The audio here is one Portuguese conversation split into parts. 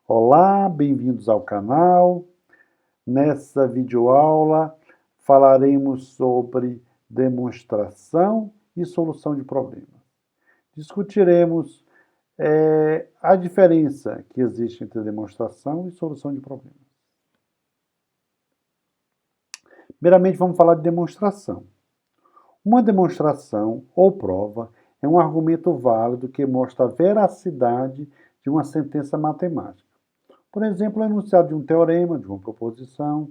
Olá, bem-vindos ao canal. Nessa videoaula falaremos sobre demonstração e solução de problemas. Discutiremos a diferença que existe entre demonstração e solução de problemas. Primeiramente, vamos falar de demonstração. Uma demonstração ou prova é um argumento válido que mostra a veracidade de uma sentença matemática. Por exemplo, o enunciado de um teorema, de uma proposição.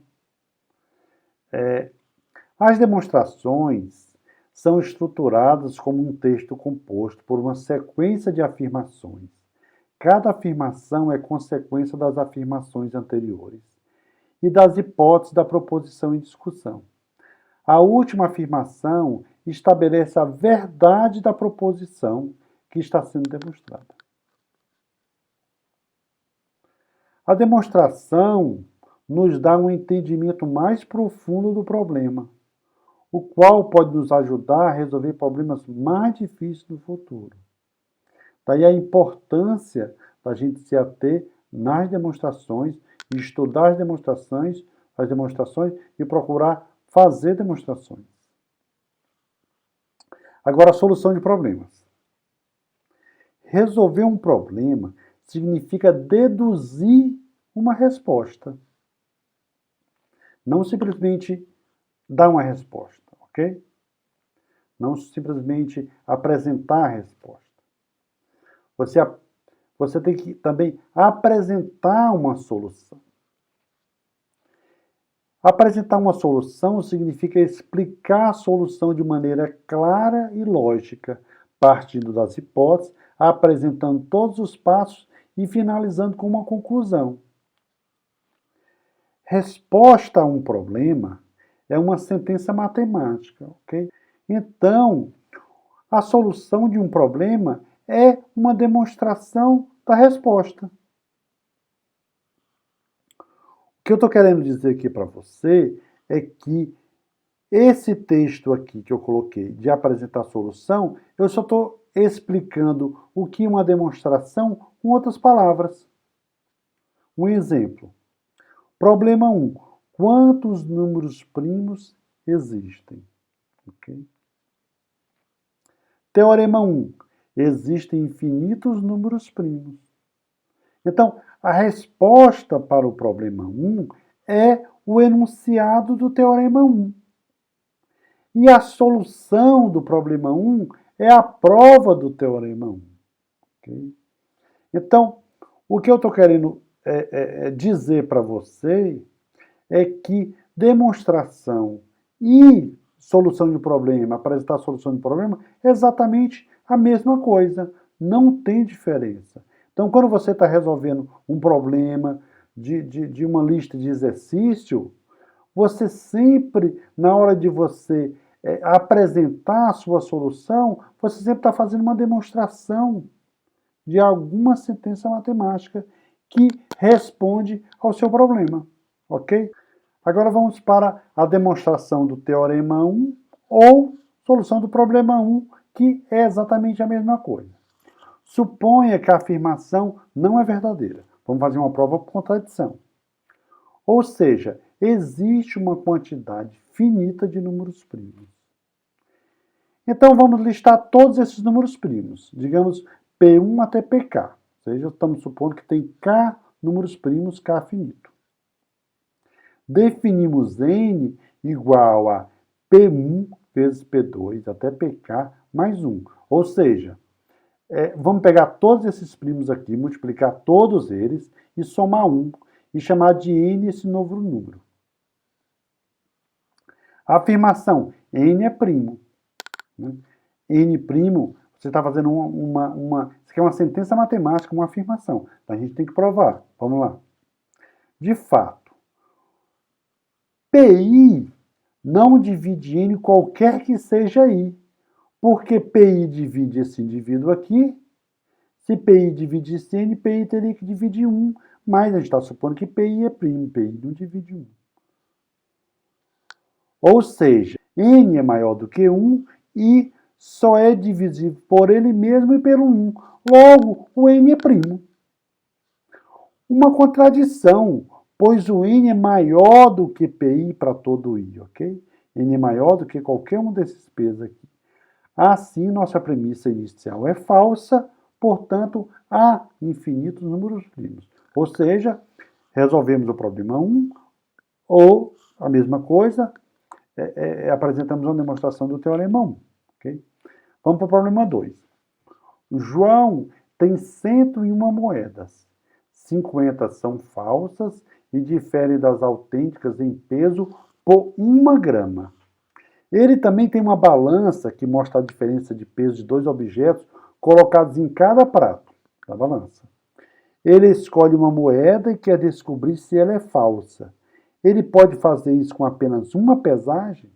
As demonstrações são estruturadas como um texto composto por uma sequência de afirmações. Cada afirmação é consequência das afirmações anteriores e das hipóteses da proposição em discussão. A última afirmação estabelece a verdade da proposição que está sendo demonstrada. A demonstração nos dá um entendimento mais profundo do problema, o qual pode nos ajudar a resolver problemas mais difíceis no futuro. Daí a importância da gente se ater nas demonstrações, estudar as demonstrações e procurar fazer demonstrações. Agora, a solução de problemas. Resolver um problema significa deduzir uma resposta. Não simplesmente dar uma resposta, ok? Não simplesmente apresentar a resposta. Você tem que também apresentar uma solução. Apresentar uma solução significa explicar a solução de maneira clara e lógica, partindo das hipóteses, apresentando todos os passos e finalizando com uma conclusão. Resposta a um problema é uma sentença matemática, ok? Então, a solução de um problema é uma demonstração da resposta. O que eu estou querendo dizer aqui para você é que esse texto aqui que eu coloquei de apresentar a solução, eu só estou explicando o que é uma demonstração com outras palavras. Um exemplo. Problema 1. Quantos números primos existem? Okay? Teorema 1. Existem infinitos números primos. Então, a resposta para o problema 1 é o enunciado do teorema 1. E a solução do problema 1 é a prova do teorema 1. Okay? Então, o que eu estou querendo dizer para você é que demonstração e solução de problema, apresentar a solução de problema, é exatamente a mesma coisa. Não tem diferença. Então, quando você está resolvendo um problema de uma lista de exercício, você sempre, na hora de você apresentar a sua solução, você sempre está fazendo uma demonstração de alguma sentença matemática que responde ao seu problema, ok? Agora vamos para a demonstração do teorema 1 ou solução do problema 1, que é exatamente a mesma coisa. Suponha que a afirmação não é verdadeira. Vamos fazer uma prova por contradição. Ou seja, existe uma quantidade finita de números primos. Então vamos listar todos esses números primos. Digamos P1 até Pk. Ou seja, estamos supondo que tem K números primos, K finito. Definimos N igual a P1 vezes P2 até Pk mais 1. Ou seja, vamos pegar todos esses primos aqui, multiplicar todos eles e somar 1 e chamar de N esse novo número. A afirmação N é primo. N primo, você está fazendo isso aqui é uma sentença matemática, uma afirmação. Então a gente tem que provar. Vamos lá. De fato, PI não divide N qualquer que seja I. Porque PI divide esse indivíduo aqui. Se PI dividisse N, PI teria que dividir 1. Mas a gente está supondo que PI é primo. PI não divide 1. Ou seja, N é maior do que 1 e só é divisível por ele mesmo e pelo 1. Logo, o N é primo. uma contradição, pois o N é maior do que PI para todo I, ok? N é maior do que qualquer um desses P's aqui. Assim, nossa premissa inicial é falsa, portanto, há infinitos números primos. Ou seja, resolvemos o problema 1, ou a mesma coisa, apresentamos uma demonstração do teorema 1. Okay? Vamos para o problema 2. João tem 101 moedas. 50 são falsas e diferem das autênticas em peso por 1 grama. Ele também tem uma balança que mostra a diferença de peso de 2 objetos colocados em cada prato da balança. Ele escolhe uma moeda e quer descobrir se ela é falsa. Ele pode fazer isso com apenas uma pesagem?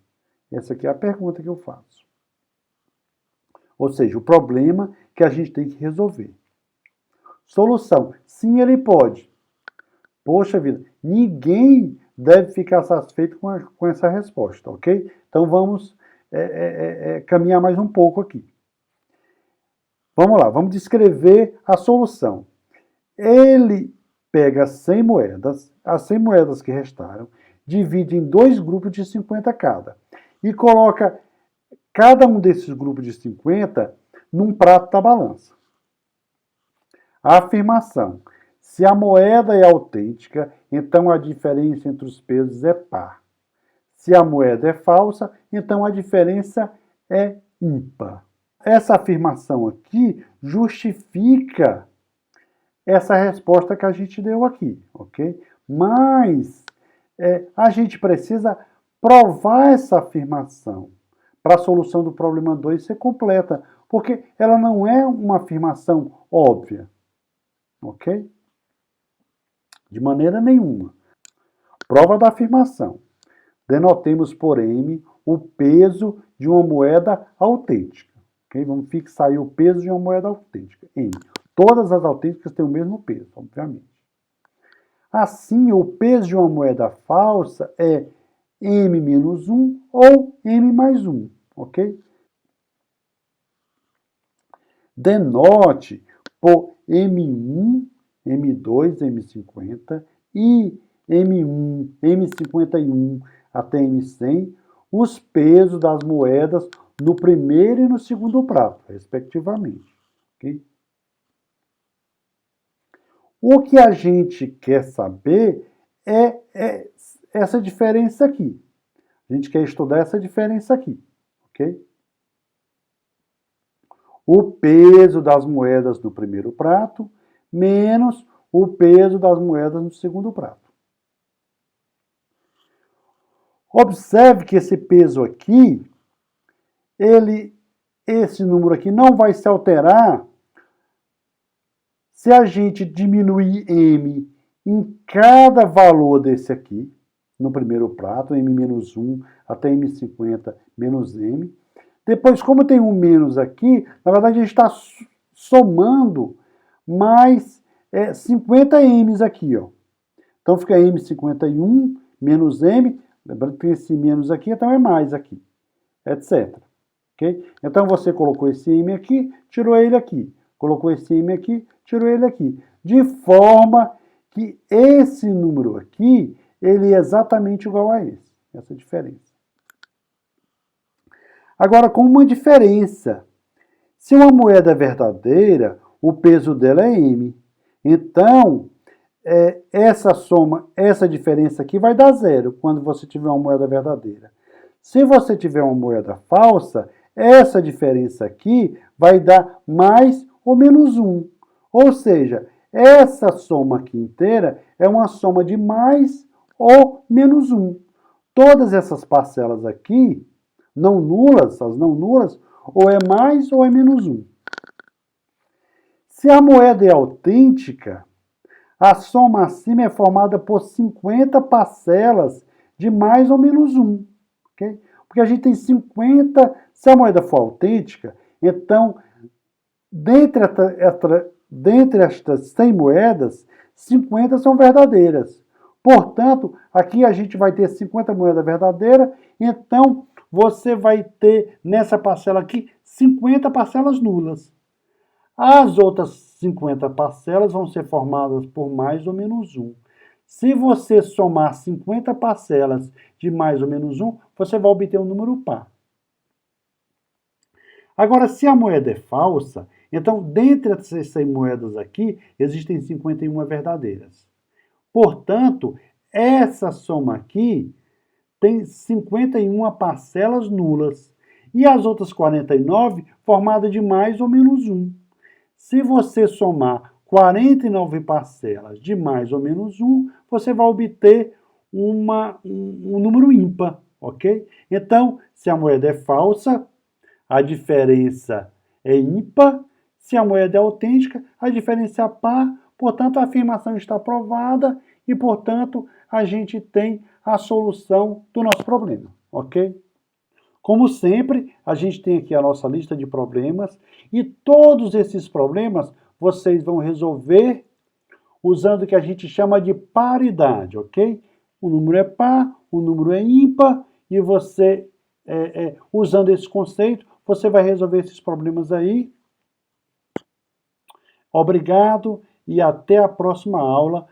Essa aqui é a pergunta que eu faço. Ou seja, o problema que a gente tem que resolver. Solução: sim, ele pode. Poxa vida, ninguém deve ficar satisfeito com essa resposta, ok? Então vamos caminhar mais um pouco aqui. Vamos lá, vamos descrever a solução. Ele pega 100 moedas, as 100 moedas que restaram, divide em 2 grupos de 50 cada e coloca cada um desses grupos de 50 num prato da balança. A afirmação: se a moeda é autêntica, então a diferença entre os pesos é par. Se a moeda é falsa, então a diferença é ímpar. Essa afirmação aqui justifica essa resposta que a gente deu aqui, ok? Mas a gente precisa provar essa afirmação para a solução do problema 2 ser completa, porque ela não é uma afirmação óbvia, ok? De maneira nenhuma. Prova da afirmação. Denotemos por M o peso de uma moeda autêntica. Okay? Vamos fixar aí o peso de uma moeda autêntica. M. Todas as autênticas têm o mesmo peso, obviamente. Assim, o peso de uma moeda falsa é M menos 1 ou M mais 1. Ok? Denote por M1, M2, M50 e M1, M51 até M100 os pesos das moedas no primeiro e no segundo prato, respectivamente. Okay? O que a gente quer saber é essa diferença aqui. A gente quer estudar essa diferença aqui. Ok? O peso das moedas no primeiro prato menos o peso das moedas no segundo prato. Observe que esse peso aqui, esse número aqui não vai se alterar se a gente diminuir M em cada valor desse aqui, no primeiro prato, M-1 até M50 menos M. Depois, como tem um menos aqui, na verdade a gente está somando mais 50 M's aqui, ó. Então fica M51 menos M, lembrando que tem esse menos aqui, então é mais aqui, etc. Okay? Então você colocou esse M aqui, tirou ele aqui. Colocou esse M aqui, tirou ele aqui. De forma que esse número aqui, ele é exatamente igual a esse. Essa diferença. Agora, com uma diferença. Se uma moeda é verdadeira, o peso dela é M. Então, essa soma, essa diferença aqui vai dar zero quando você tiver uma moeda verdadeira. Se você tiver uma moeda falsa, essa diferença aqui vai dar mais ou menos 1. Ou seja, essa soma aqui inteira é uma soma de mais ou menos 1. Todas essas parcelas aqui, não nulas, as não nulas, ou é mais ou é menos 1. Se a moeda é autêntica, a soma acima é formada por 50 parcelas de mais ou menos 1. Okay? Porque a gente tem 50, se a moeda for autêntica, então, dentre estas 100 moedas, 50 são verdadeiras. Portanto, aqui a gente vai ter 50 moedas verdadeiras, então você vai ter nessa parcela aqui 50 parcelas nulas. As outras 50 parcelas vão ser formadas por mais ou menos 1. Se você somar 50 parcelas de mais ou menos 1, você vai obter um número par. Agora, se a moeda é falsa, então, dentre essas 100 moedas aqui, existem 51 verdadeiras. Portanto, essa soma aqui tem 51 parcelas nulas. E as outras 49 formadas de mais ou menos 1. Se você somar 49 parcelas de mais ou menos 1, você vai obter um número ímpar, ok? Então, se a moeda é falsa, a diferença é ímpar. Se a moeda é autêntica, a diferença é par. Portanto, a afirmação está provada e, portanto, a gente tem a solução do nosso problema, ok? Como sempre, a gente tem aqui a nossa lista de problemas e todos esses problemas vocês vão resolver usando o que a gente chama de paridade, ok? O número é par, o número é ímpar e você, usando esse conceito, você vai resolver esses problemas aí. Obrigado e até a próxima aula.